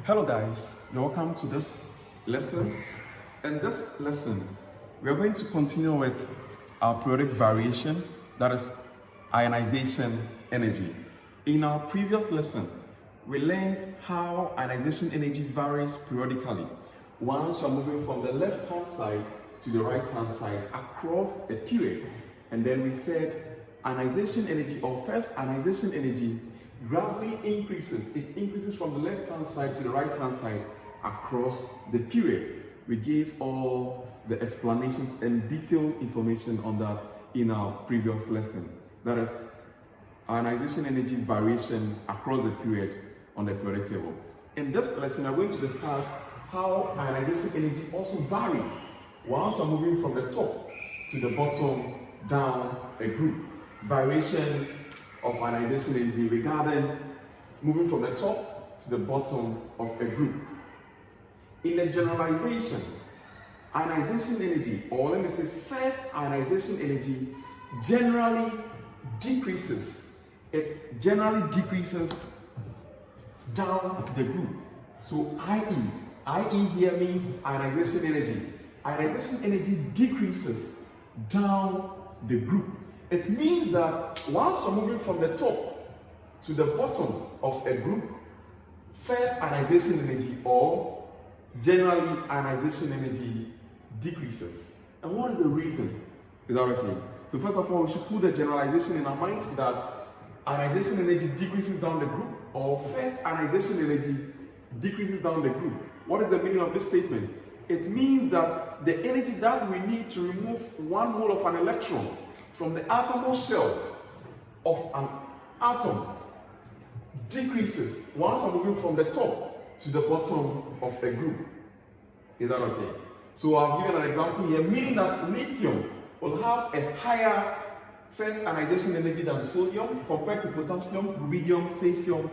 Hello guys, welcome to this lesson. In this lesson, we are going to continue with our periodic variation, that is ionization energy. In our previous lesson, we learned how ionization energy varies periodically once you are moving from the left hand side to the right hand side across a period. And then we said ionization energy, or first ionization energy, gradually increases. It increases from the left hand side to the right hand side across the period. We gave all the explanations and detailed information on that in our previous lesson. That is ionization energy variation across the period on the periodic table. In this lesson, I'm going to discuss how ionization energy also varies once you're moving from the top to the bottom down a group. Variation of ionization energy regarding moving from the top to the bottom of a group. In the generalization, ionization energy, or let me say first ionization energy, generally decreases. It generally decreases down the group. So I.E here means ionization energy. Ionization energy decreases down the group. It means that once you're moving from the top to the bottom of a group, first ionization energy, or generally ionization energy, decreases. And what is the reason? Is that okay? So first of all, we should put the generalization in our mind that ionization energy decreases down the group, or first ionization energy decreases down the group. What is the meaning of this statement? It means that the energy that we need to remove one mole of an electron from the outermost shell of an atom decreases once I'm moving from the top to the bottom of a group. Is that okay? So I've given an example here, meaning that lithium will have a higher first ionization energy than sodium compared to potassium, rubidium, cesium.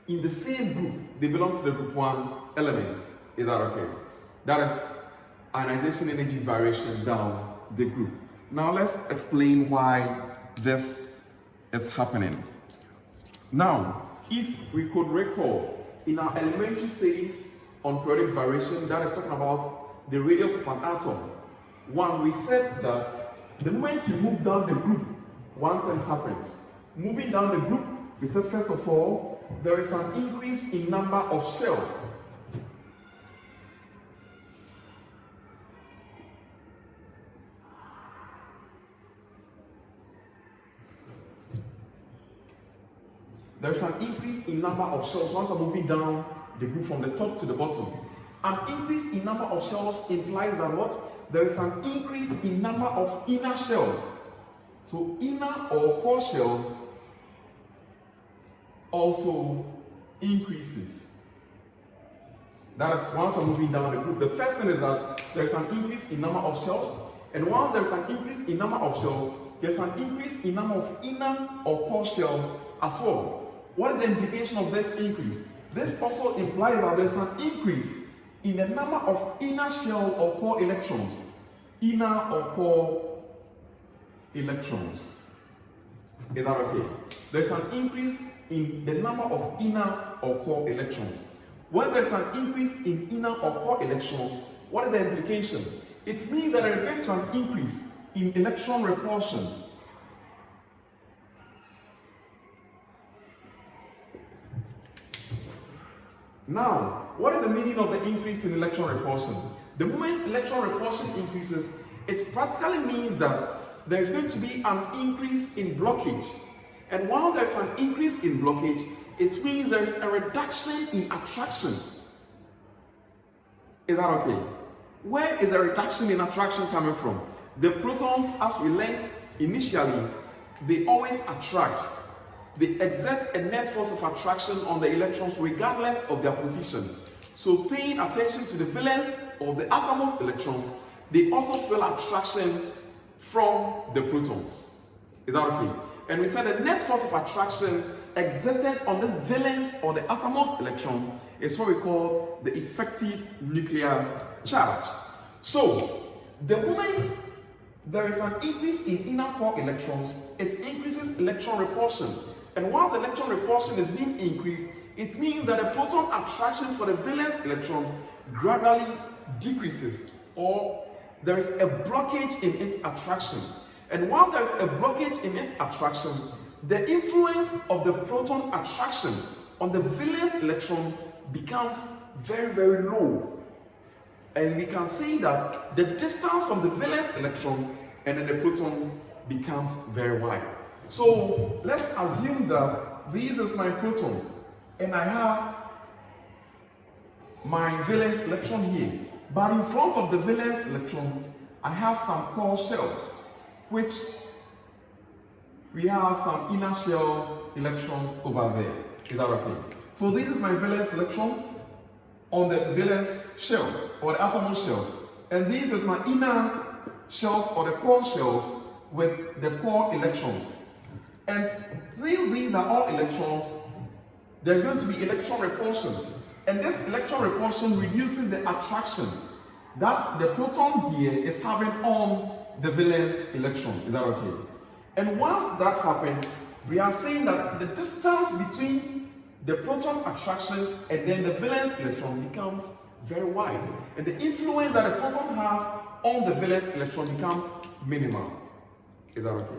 In the same group, they belong to the group 1 elements. Is that okay? That is ionization energy variation down the group. Now let's explain why this is happening. Now, if we could recall, in our elementary studies on periodic variation, that is talking about the radius of an atom. One, we said that the moment you move down the group, one thing happens. Moving down the group, we said first of all, there is an increase in number of shells. There's an increase in number of shells once I'm moving down the group from the top to the bottom. An increase in number of shells implies that what? There is an increase in number of inner shell. So inner or core shell also increases. That is once I'm moving down the group. The first thing is that there's an increase in number of shells, and once there's an increase in number of shells, there's an increase in number of inner or core shells as well. What is the implication of this increase? This also implies that there's an increase in the number of inner shell or core electrons. Inner or core electrons. Is that okay? There's an increase in the number of inner or core electrons. When there's an increase in inner or core electrons, what is the implication? It means that there is going to be an increase in electron repulsion. Now, what is the meaning of the increase in electron repulsion? The moment electron repulsion increases, it practically means that there is going to be an increase in blockage. And while there's an increase in blockage, it means there's a reduction in attraction. Is that okay? Where is the reduction in attraction coming from? The protons, as we learned initially, they always attract. They exert a net force of attraction on the electrons regardless of their position. So paying attention to the valence of the outermost electrons, they also feel attraction from the protons. Is that okay? And we said the net force of attraction exerted on this valence or the outermost electron is what we call the effective nuclear charge. So the moment there is an increase in inner core electrons, it increases electron repulsion. And once the electron repulsion is being increased, it means that the proton attraction for the valence electron gradually decreases, or there is a blockage in its attraction. And while there is a blockage in its attraction, the influence of the proton attraction on the valence electron becomes very, very low. And we can see that the distance from the valence electron and then the proton becomes very wide. So let's assume that this is my proton and I have my valence electron here. But in front of the valence electron, I have some core shells, which we have some inner shell electrons over there. Is that okay? So this is my valence electron on the valence shell or the outermost shell, and this is my inner shells or the core shells with the core electrons. And these are all electrons. There's going to be electron repulsion, and this electron repulsion reduces the attraction that the proton here is having on the valence electron. Is that okay? And once that happens, we are saying that the distance between the proton attraction and then the valence electron becomes very wide, and the influence that the proton has on the valence electron becomes minimal. Is that okay?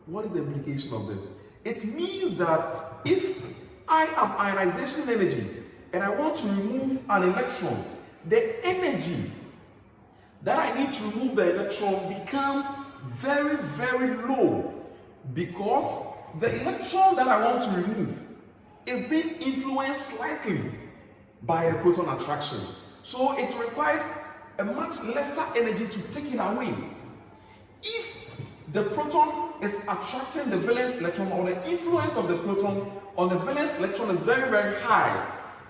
What is the implication of this? It means that if I am ionization energy and I want to remove an electron, the energy that I need to remove the electron becomes very, very low, because the electron that I want to remove is being influenced slightly by the proton attraction. So it requires a much lesser energy to take it away. If the proton is attracting the valence electron, or the influence of the proton on the valence electron is very, very high,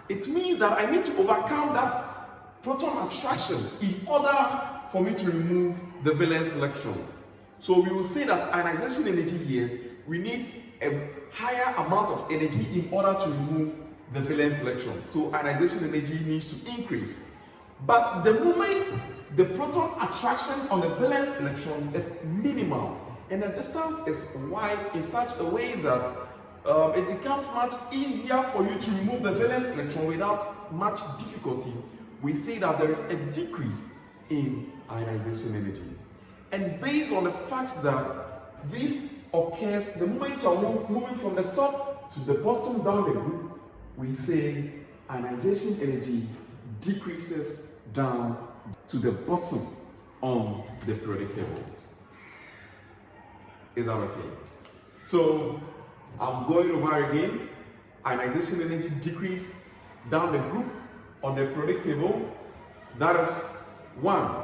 it means that I need to overcome that proton attraction in order for me to remove the valence electron. So we will say that ionization energy here, we need a higher amount of energy in order to remove the valence electron. So ionization energy needs to increase. But the moment the proton attraction on the valence electron is minimal and the distance is wide in such a way that it becomes much easier for you to remove the valence electron without much difficulty, we say that there is a decrease in ionization energy. And based on the fact that this occurs the moment you are moving from the top to the bottom down the group, we say ionization energy decreases down to the bottom on the periodic table. Is that okay? So I'm going over again. Ionization energy decrease down the group on the periodic table. That is 1.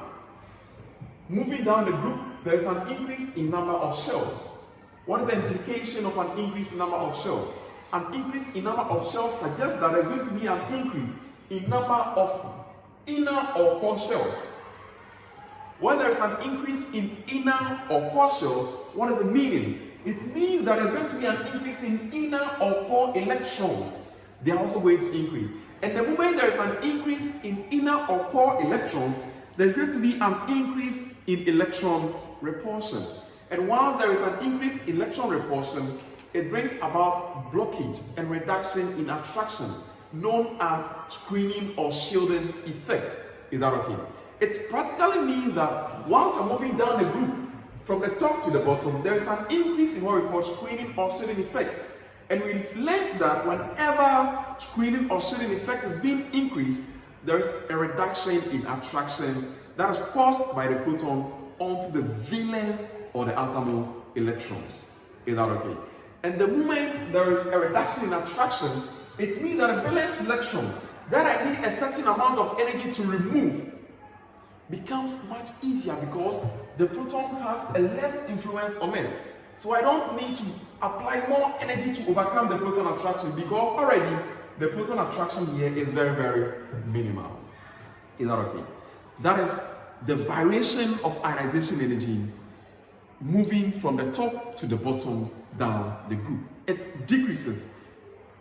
Moving down the group, there is an increase in number of shells. What is the implication of an increase in number of shells? An increase in number of shells suggests that there is going to be an increase in number of inner or core shells. When there is an increase in inner or core shells, what is the meaning? It means that there is going to be an increase in inner or core electrons. They are also going to increase. And the moment there is an increase in inner or core electrons, there is going to be an increase in electron repulsion. And while there is an increase in electron repulsion, it brings about blockage and reduction in attraction, known as screening or shielding effect. Is that okay? It practically means that once you're moving down the group from the top to the bottom, there is an increase in what we call screening or shielding effect. And we've learned that whenever screening or shielding effect is being increased, there is a reduction in attraction that is caused by the proton onto the valence or the outermost electrons. Is that okay? And the moment there is a reduction in attraction, it means that the valence electron that I need a certain amount of energy to remove becomes much easier because the proton has a less influence on it. So I don't need to apply more energy to overcome the proton attraction, because already the proton attraction here is very, very minimal. Is that okay? That is the variation of ionization energy moving from the top to the bottom down the group. It decreases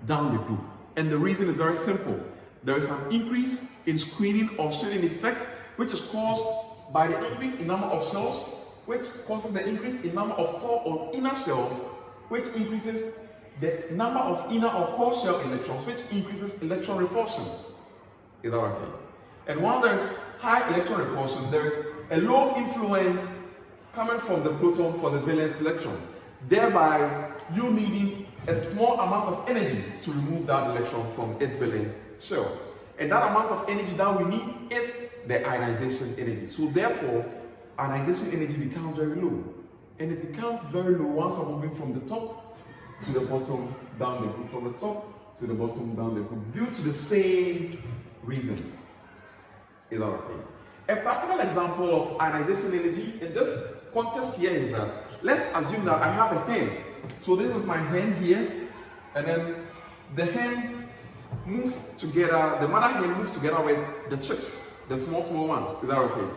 down the group. And the reason is very simple. There is an increase in screening or shielding effect, which is caused by the increase in number of shells, which causes the increase in number of core or inner shells, which increases the number of inner or core shell electrons, which increases electron repulsion. Is that okay? And while there is high electron repulsion, there is a low influence coming from the proton for the valence electron, thereby you needing a small amount of energy to remove that electron from its valence shell. And that amount of energy that we need is the ionization energy. So therefore, ionization energy becomes very low. And it becomes very low once I'm moving from the top to the bottom down the group, from the top to the bottom down the group, due to the same reason. Is that okay? A practical example of ionization energy in this context here is that, let's assume that I have a hen. So this is my hen here, and then the hen moves together, the mother hen moves together with the chicks, the small ones. Is that okay?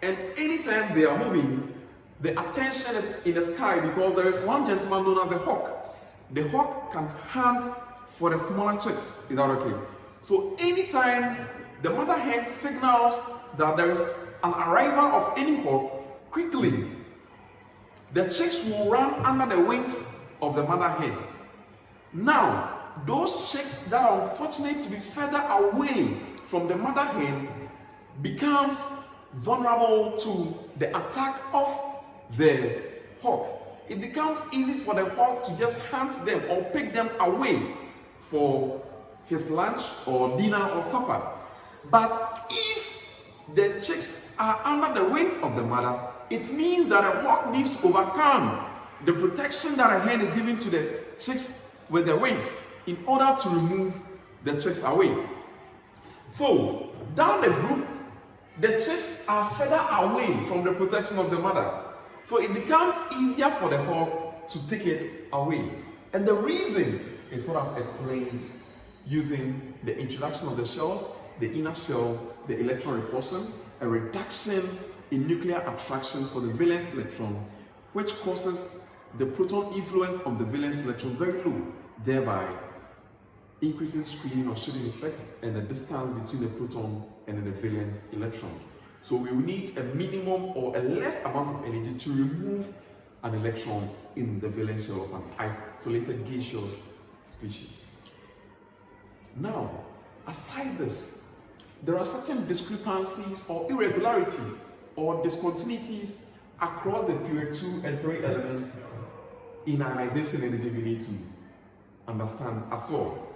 And anytime they are moving, the attention is in the sky because there is one gentleman known as the hawk. The hawk can hunt for the smaller chicks. Is that okay? So anytime the mother hen signals that there is an arrival of any hawk, quickly the chicks will run under the wings of the mother hen. Now, those chicks that are unfortunate to be further away from the mother hen becomes vulnerable to the attack of the hawk. It becomes easy for the hawk to just hunt them or pick them away for his lunch or dinner or supper. But if the chicks are under the wings of the mother, it means that a hawk needs to overcome the protection that a hen is giving to the chicks with the wings in order to remove the chicks away. So, down the group, the chicks are further away from the protection of the mother. So it becomes easier for the hawk to take it away. And the reason is what I've explained using the introduction of the shells, the inner shell, the electron repulsion, a reduction in nuclear attraction for the valence electron, which causes the proton influence of the valence electron very low, thereby increasing screening or shielding effect and the distance between the proton and the valence electron. So we will need a minimum or a less amount of energy to remove an electron in the valence shell of an isolated gaseous species. Now, aside this, there are certain discrepancies or irregularities or discontinuities across the period 2 and 3 elements in ionization energy we need to understand as well.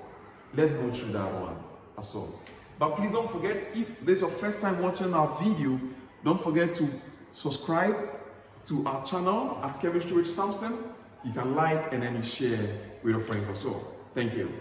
Let's go through that one as well. But please don't forget, if this is your first time watching our video, don't forget to subscribe to our channel at Chemistry with Samson. You can like and then you share with your friends as well. Thank you.